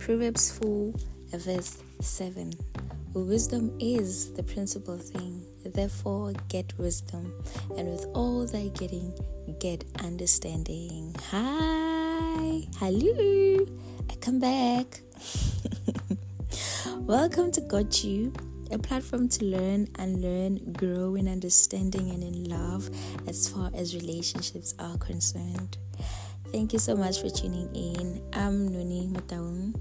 Proverbs 4, verse 7. Wisdom is the principal thing. Therefore, get wisdom, and with all thy getting, get understanding. Hi, hello, I come back. Welcome to Got You, a platform to learn, unlearn, grow in understanding and in love as far as relationships are concerned. Thank you so much for tuning in. I'm Noni Mutaung.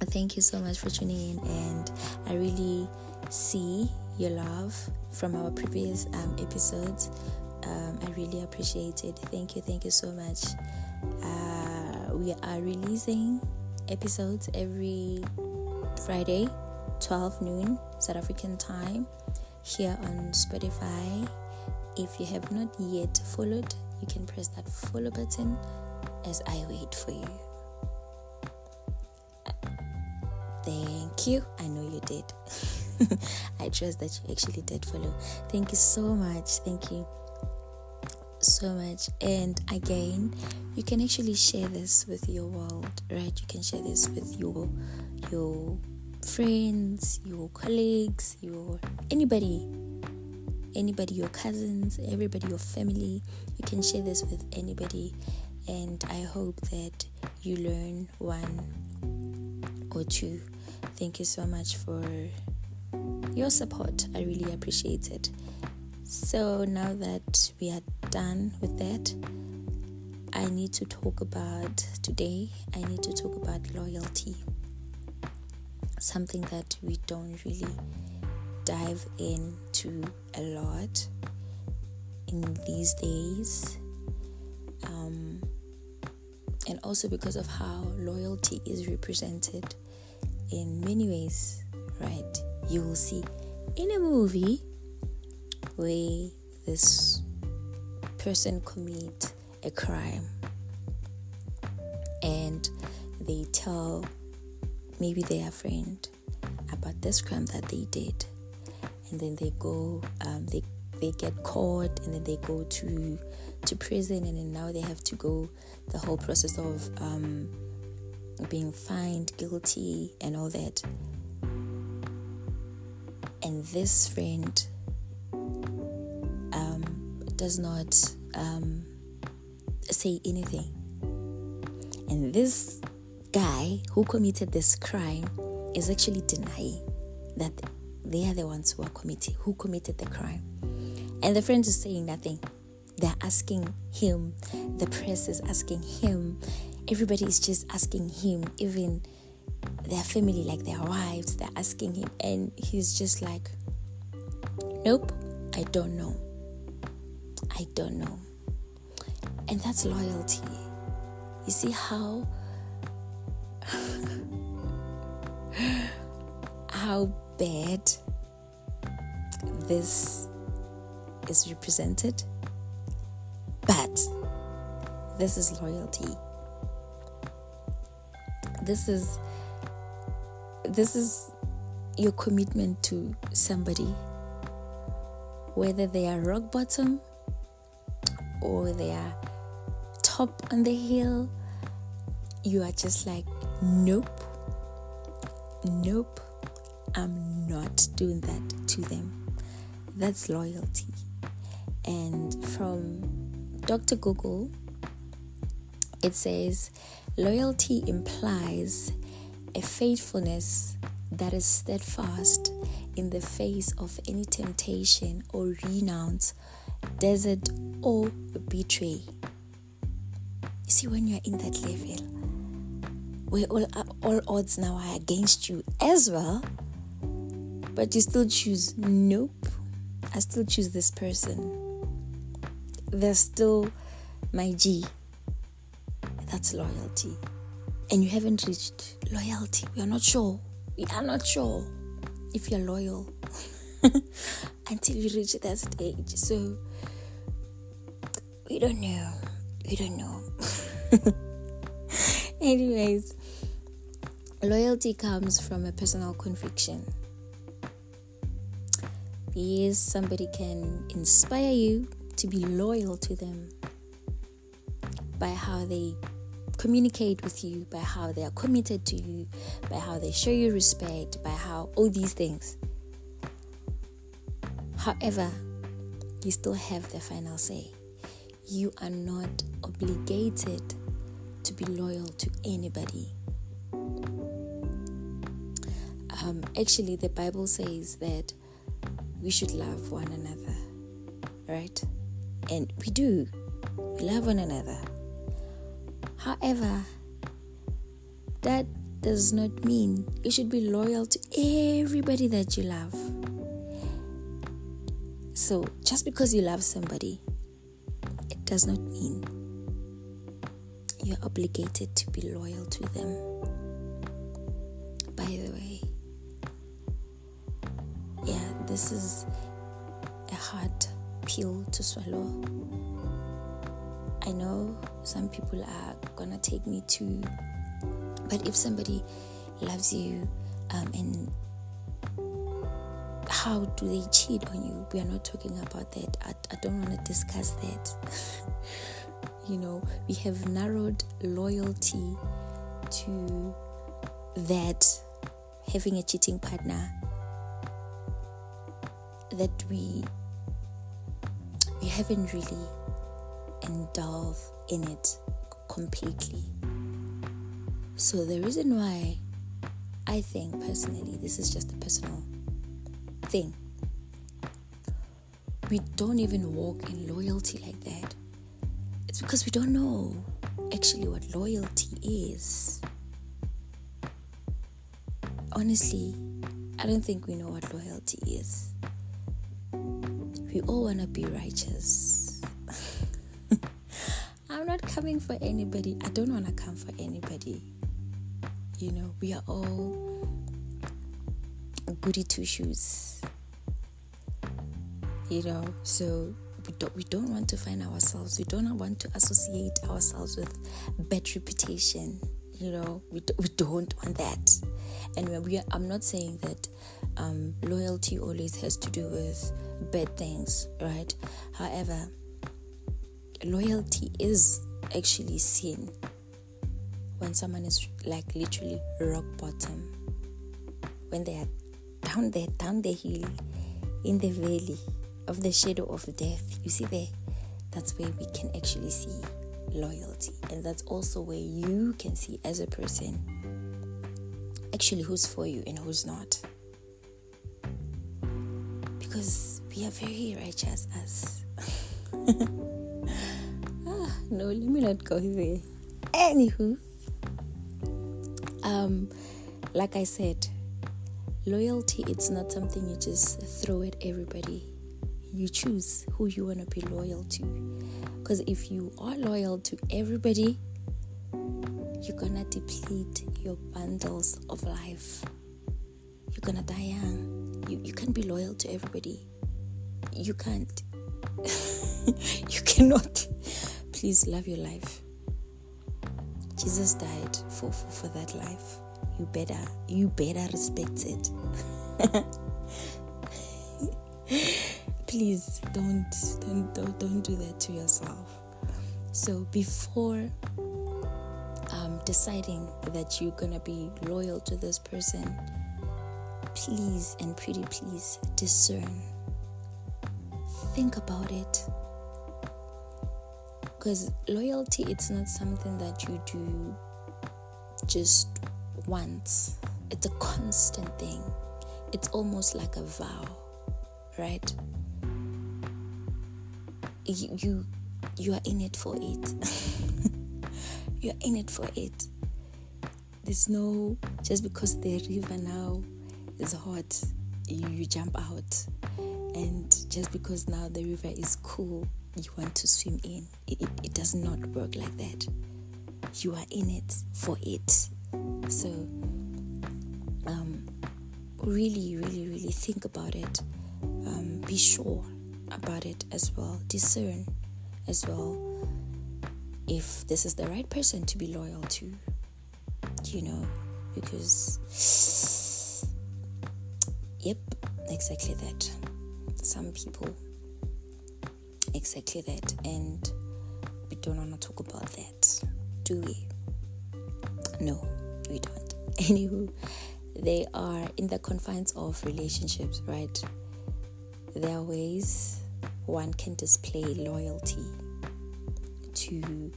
Thank you so much for tuning in, and I really see your love from our previous episodes. I really appreciate it. Thank you so much. We are releasing episodes every Friday, 12 noon South African time, here on Spotify. If you have not yet followed, you can press that follow button as I wait for you. Thank you. I know you did. I trust that you actually did follow. Thank you so much. Thank you so much. And again, you can actually share this with your world, right? You can share this with your friends, your colleagues, anybody, your cousins, everybody, your family. You can share this with anybody, and I hope that you learn one or two. Thank you so much for your support. I really appreciate it. So now that we are done with that, I need to talk about loyalty. Something that we don't really dive into a lot in these days. And also because of how loyalty is represented in many ways, right? You will see in a movie where this person commit a crime and they tell maybe their friend about this crime that they did, and then they go they get caught, and then they go to prison, and then now they have to go the whole process of being fined, guilty, and all that. And this friend does not say anything. And this guy who committed this crime is actually denying that they are the ones who committed the crime. And the friend is saying nothing. They're asking him. The press is asking him. Everybody is just asking him. Even their family, like their wives, they're asking him. And he's just like, nope, I don't know. And that's loyalty. You see how bad this is represented? But this is loyalty. This is your commitment to somebody, whether they are rock bottom or they are top on the hill. You are just like, nope, I'm not doing that to them. That's loyalty. And from Dr. Google, it says, loyalty implies a faithfulness that is steadfast in the face of any temptation or renounce, desert, or betray. You see, when you're in that level where all odds now are against you as well, but you still choose, nope, I still choose this person. They're still my G. That's loyalty. And you haven't reached loyalty. We are not sure if you're loyal until you reach that stage. So we don't know. Anyways, loyalty comes from a personal conviction. Yes, somebody can inspire you to be loyal to them by how they communicate with you, by how they are committed to you, by how they show you respect, by how all these things. However, you still have the final say. You are not obligated to be loyal to anybody. Actually, the Bible says that we should love one another, right? And we do. We love one another. However, that does not mean you should be loyal to everybody that you love. So, just because you love somebody, it does not mean you're obligated to be loyal to them. By the way, yeah, this is a hard pill to swallow. I know some people are gonna take me to, but if somebody loves you, and how do they cheat on you? We are not talking about that. I don't want to discuss that. We have narrowed loyalty to that, having a cheating partner, that we haven't really indulged in it completely. So the reason why I think personally, this is just a personal thing, we don't even walk in loyalty like that. It's because we don't know actually what loyalty is. Honestly, I don't think we know what loyalty is. We all want to be righteous. I'm not coming for anybody. I don't want to come for anybody. We are all goody two shoes. So we don't want to find ourselves. We don't want to associate ourselves with bad reputation. We don't want that. And I'm not saying that loyalty always has to do with bad things, right? However, loyalty is actually seen when someone is like literally rock bottom, when they are down the hill, in the valley of the shadow of death. You see there, that's where we can actually see loyalty. And that's also where you can see as a person actually who's for you and who's not. Because we are very righteous as no, let me not go there. Anywho, like I said, loyalty, it's not something you just throw at everybody. You choose who you want to be loyal to. Because if you are loyal to everybody, you're gonna deplete your bundles of life. You're gonna die young. You can't be loyal to everybody. You can't. You cannot. Please love your life. Jesus died for that life. You better respect it. Please don't do that to yourself. So before deciding that you're gonna be loyal to this person, please and pretty please discern. Think about it. Because loyalty, it's not something that you do just once. It's a constant thing. It's almost like a vow, right? You are in it for it. You're in it for it. There's no, just because the river now is hot, you jump out. And just because now the river is cool, you want to swim in. It does not work like that. You are in it for it. So really, really, really think about it. Be sure about it as well. Discern as well if this is the right person to be loyal to, because yep, exactly that. Some people, exactly that. And we don't want to talk about that, do we? No, we don't. Anywho, they are in the confines of relationships, right? There are ways one can display loyalty to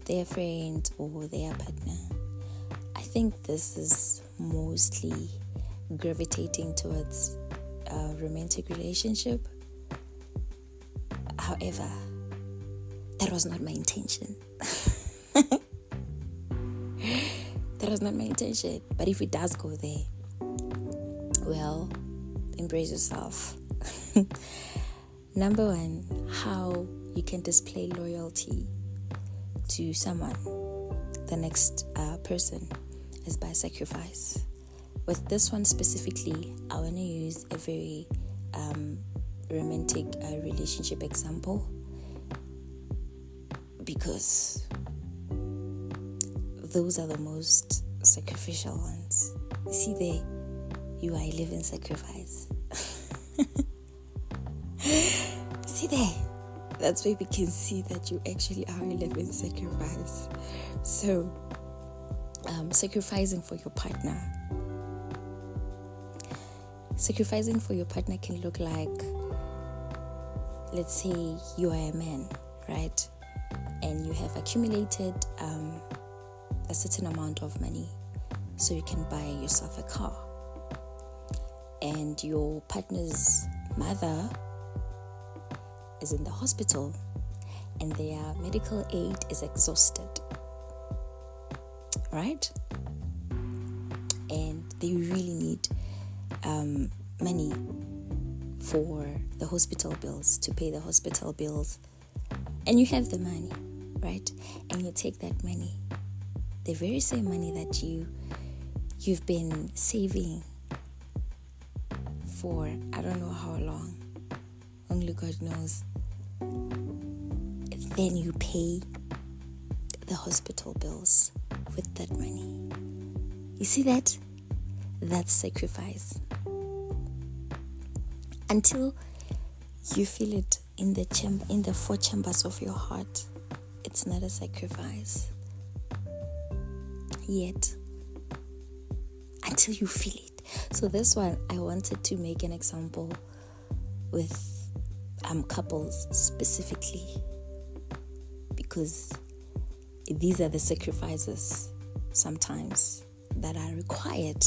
their friend or their partner. I think this is mostly gravitating towards a romantic relationship. However, that was not my intention. That was not my intention. But if it does go there, well, embrace yourself. Number one, how you can display loyalty to someone, the next person, is by sacrifice. With this one specifically, I want to use a very romantic relationship example, because those are the most sacrificial ones. You see there, you are a living sacrifice. See there, that's where we can see that you actually are a living sacrifice. So, sacrificing for your partner. Sacrificing for your partner can look like, let's say you are a man, right? And you have accumulated a certain amount of money so you can buy yourself a car. And your partner's mother is in the hospital and their medical aid is exhausted, right? And they really need money for the hospital bills, to pay the hospital bills. And you have the money, right? And you take that money, the very same money that you've been saving for I don't know how long, only God knows. Then you pay the hospital bills with that money. You see that? That's sacrifice. Until you feel it in the four chambers of your heart, it's not a sacrifice. Yet, until you feel it. So this one, I wanted to make an example with couples specifically, because these are the sacrifices sometimes that are required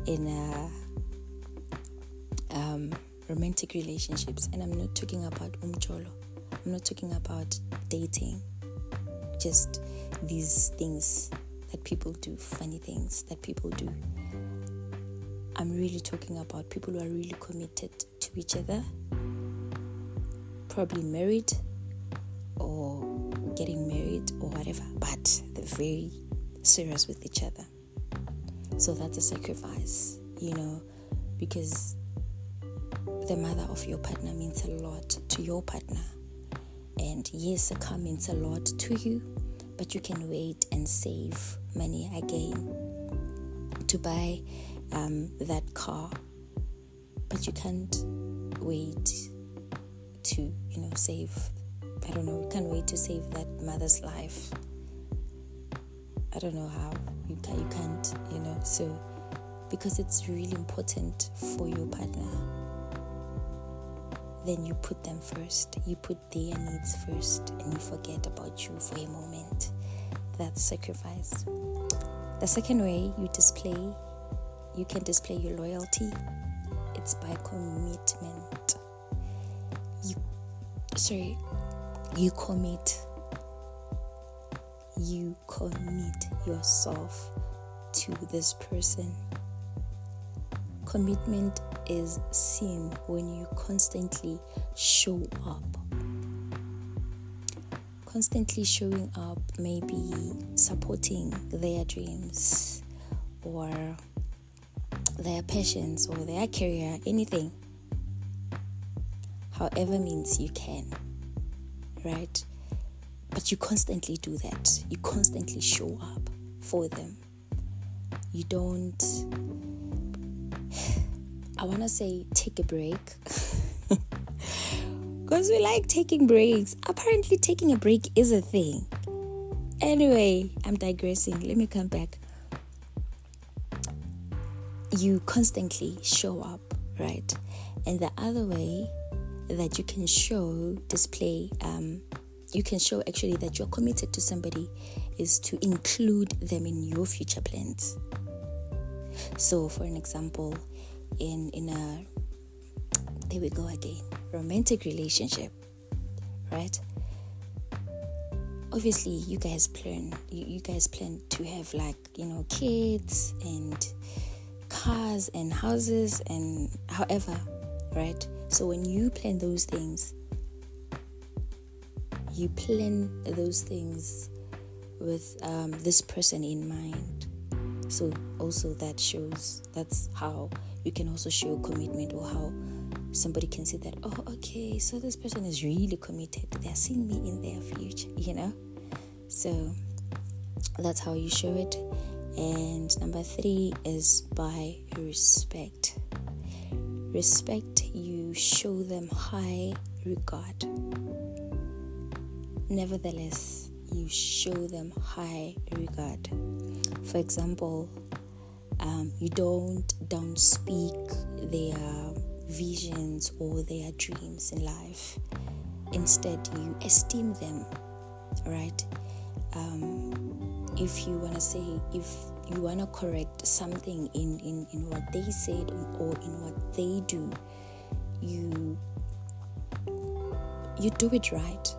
in romantic relationships. And I'm not talking about umcholo. I'm not talking about dating. Just these things that people do, funny things that people do. I'm really talking about people who are really committed to each other, probably married or getting married or whatever, but they're very serious with each other. So that's a sacrifice, because the mother of your partner means a lot to your partner. And yes, a car means a lot to you, but you can wait and save money again to buy that car. But you can't wait to, save, you can't wait to save that mother's life. I don't know how. You can't, so because it's really important for your partner, then you put them first. You put their needs first and you forget about you for a moment. That's sacrifice. The second way you can display your loyalty, it's by commitment. You commit yourself to this person. Commitment is seen when you constantly show up. Constantly showing up, maybe supporting their dreams or their passions or their career, anything. However means you can, right? But you constantly do that. You constantly show up for them. You don't, I want to say take a break. Because we like taking breaks. Apparently taking a break is a thing. Anyway, I'm digressing. Let me come back. You constantly show up, right? And the other way that you can display actually that you're committed to somebody is to include them in your future plans. So for an example, in a, there we go again, romantic relationship, right? Obviously you guys plan to have, like, kids and cars and houses and however, right? So when you plan those things, you plan those things with this person in mind. So also that's how you can also show commitment, or how somebody can say that, oh, okay, so this person is really committed. They're seeing me in their future, So that's how you show it. And number 3 is by respect. Respect, you show them high regard. Nevertheless, you show them high regard. For example, you don't speak their visions or their dreams in life. Instead, you esteem them, right? If you want to correct something in what they said or in what they do, you do it right?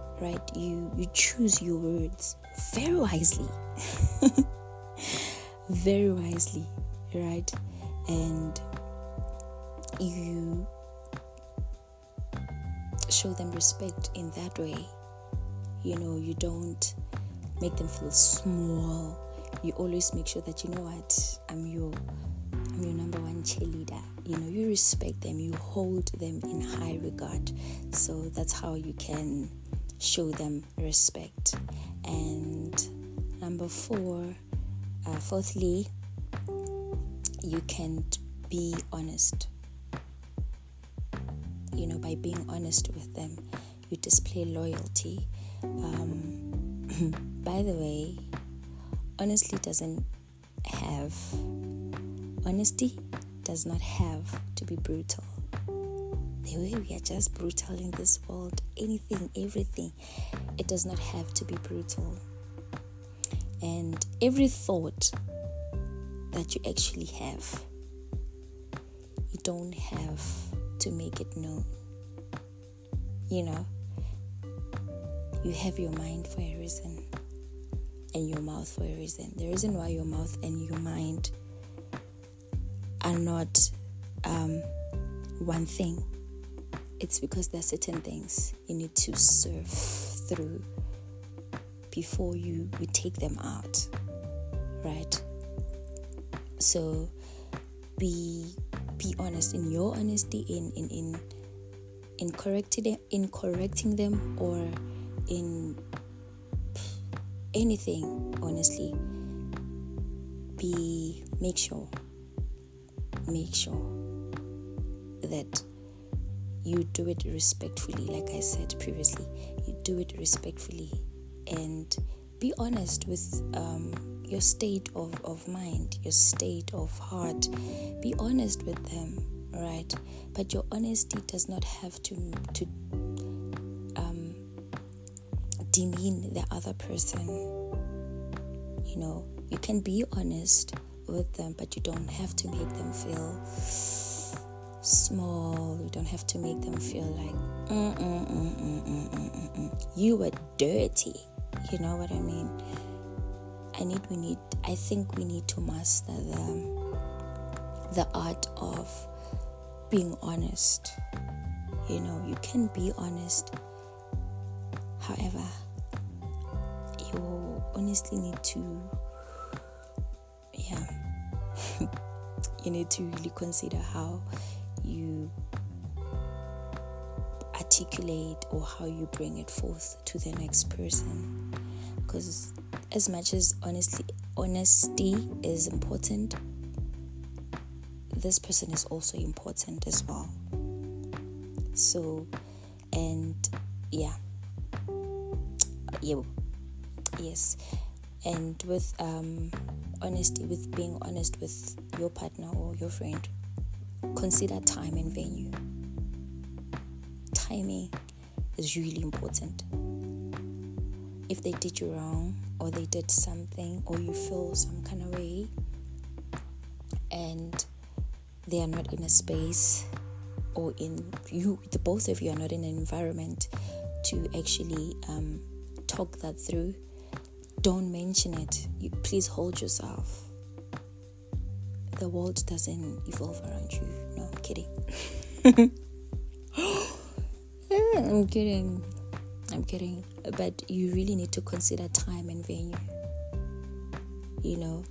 You choose your words very wisely. Very wisely, right? And you show them respect in that way. You don't make them feel small. You always make sure that, I'm your number one cheerleader. You respect them, you hold them in high regard. So that's how you can show them respect. And number 4, fourthly, you can be honest. By being honest with them, you display loyalty. By the way, honesty does not have to be brutal. The way we are just brutal in this world, anything, everything, it does not have to be brutal. And every thought that you actually have, you don't have to make it known. You have your mind for a reason, and your mouth for a reason. The reason why your mouth and your mind are not one thing, it's because there are certain things you need to surf through before you take them out, right? So be honest in your honesty, in correcting them, or in anything. Honestly, make sure that you do it respectfully. Like I said previously, you do it respectfully, and be honest with your state of mind, your state of heart. Be honest with them, right? But your honesty does not have to demean the other person. You can be honest with them, but you don't have to make them feel small. You don't have to make them feel like you were dirty. You know what I mean? I think we need to master the art of being honest. You can be honest. However, you honestly need to you need to really consider how you articulate or how you bring it forth to the next person. Because as much as honesty is important, this person is also important as well. So, and yes. And with honesty, with being honest with your partner or your friend, consider time and venue. Timing is really important. If they did you wrong, or they did something, or you feel some kind of way, and they are not in a space, or the both of you are not in an environment to actually talk that through, don't mention it. Please hold yourself. The world doesn't evolve around you. No, I'm kidding. I'm kidding. But you really need to consider time and venue. You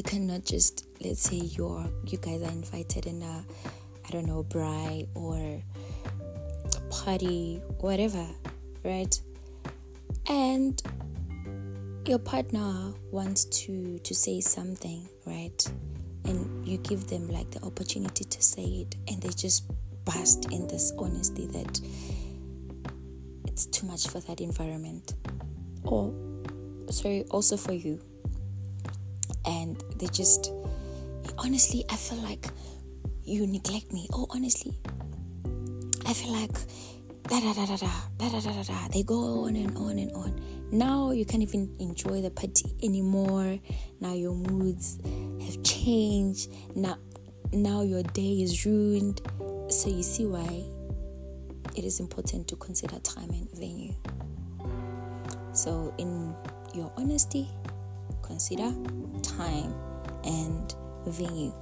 cannot just, let's say you guys are invited in a, I don't know, braai or party, whatever, right? And your partner wants to say something, right? And you give them like the opportunity to say it, and they just burst in this honesty that it's too much for that environment. Also for you. And they just, honestly, I feel like you neglect me. Oh, honestly, I feel like da-da-da-da-da. They go on and on and on. Now you can't even enjoy the party anymore. Now your moods have changed. Now your day is ruined. So you see why it is important to consider time and venue. So in your honesty, consider time and venue.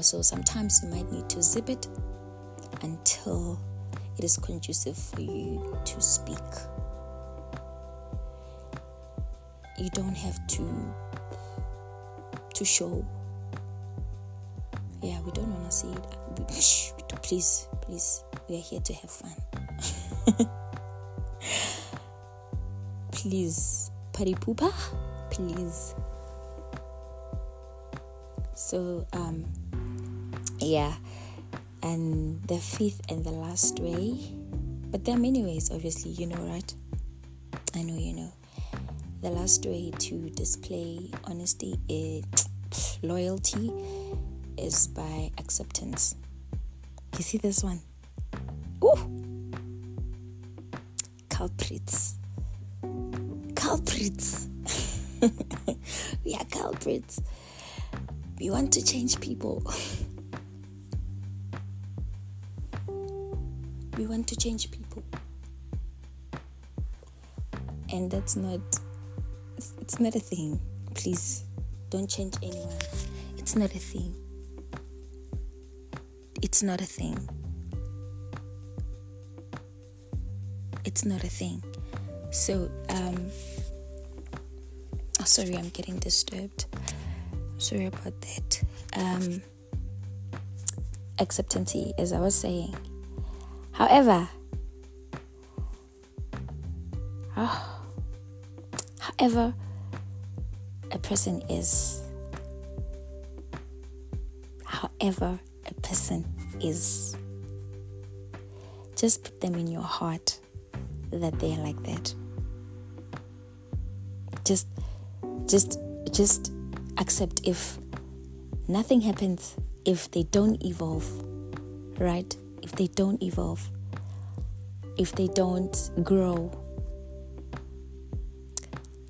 So sometimes you might need to zip it until it is conducive for you to speak. You don't have to show. Yeah, we don't want to see it. Please, we are here to have fun. Please, party pooper, please. So, yeah. And the fifth and the last way, but there are many ways, obviously, right? I know you know. The last way to display honesty, loyalty, is by acceptance. You see this one? Ooh! Culprits. We are culprits. We want to change people. We want to change people. And it's not a thing. Please, don't change anyone. It's not a thing. It's not a thing. It's not a thing. So, sorry, I'm getting disturbed. Sorry about that. Acceptance, as I was saying. However, a person is, just put them in your heart that they are like that. Just accept if nothing happens, if they don't evolve, right? If they don't evolve, if they don't grow,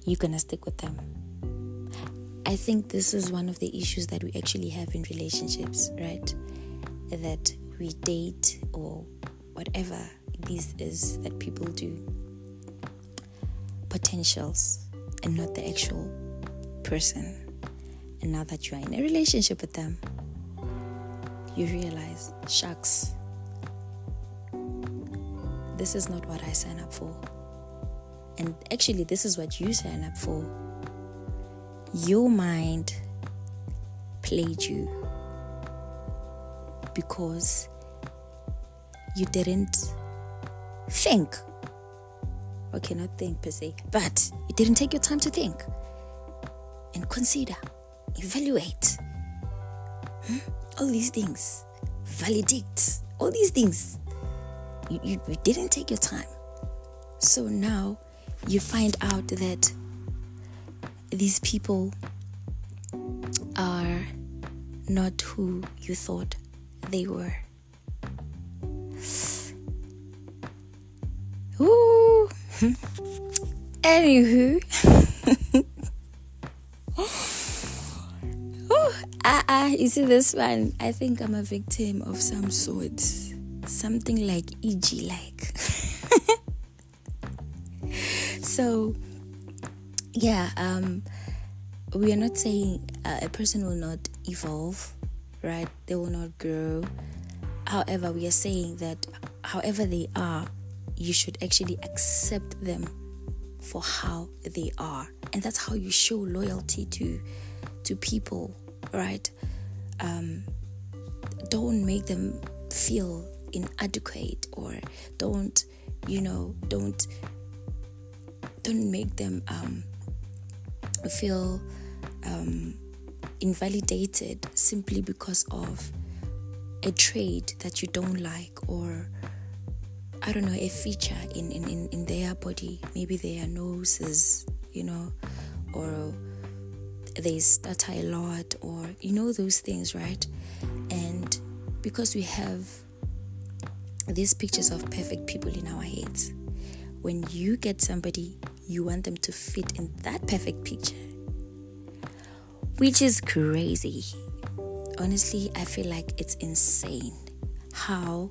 you're gonna stick with them. I think this is one of the issues that we actually have in relationships, right? That we date or whatever this is that people do, potentials and not the actual person. And now that you are in a relationship with them, you realize, shucks, this is not what I signed up for. And actually, this is what you signed up for. Your mind played you because you didn't think. Okay, not think per se, but you didn't take your time to think and consider, evaluate all these things, validate all these things. You didn't take your time. So now you find out that these people are not who you thought they were. Ooh. Anywho. You see this one? I think I'm a victim of some sort. Something like EG like. So, yeah, we are not saying a person will not evolve, right? They will not grow. However, we are saying that however they are, you should actually accept them for how they are. And that's how you show loyalty to people, right? Don't make them feel inadequate, or don't make them feel invalidated simply because of a trait that you don't like, or I don't know, a feature in their body. Maybe their noses, or they stutter a lot, or those things, right? And because we have these pictures of perfect people in our heads, when you get somebody, you want them to fit in that perfect picture, which is crazy. Honestly, I feel like it's insane. How?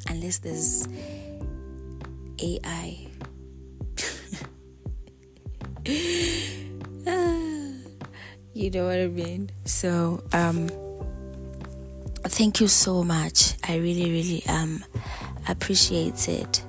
Unless there's AI. You know what I mean? So, thank you so much. I really, really appreciate it.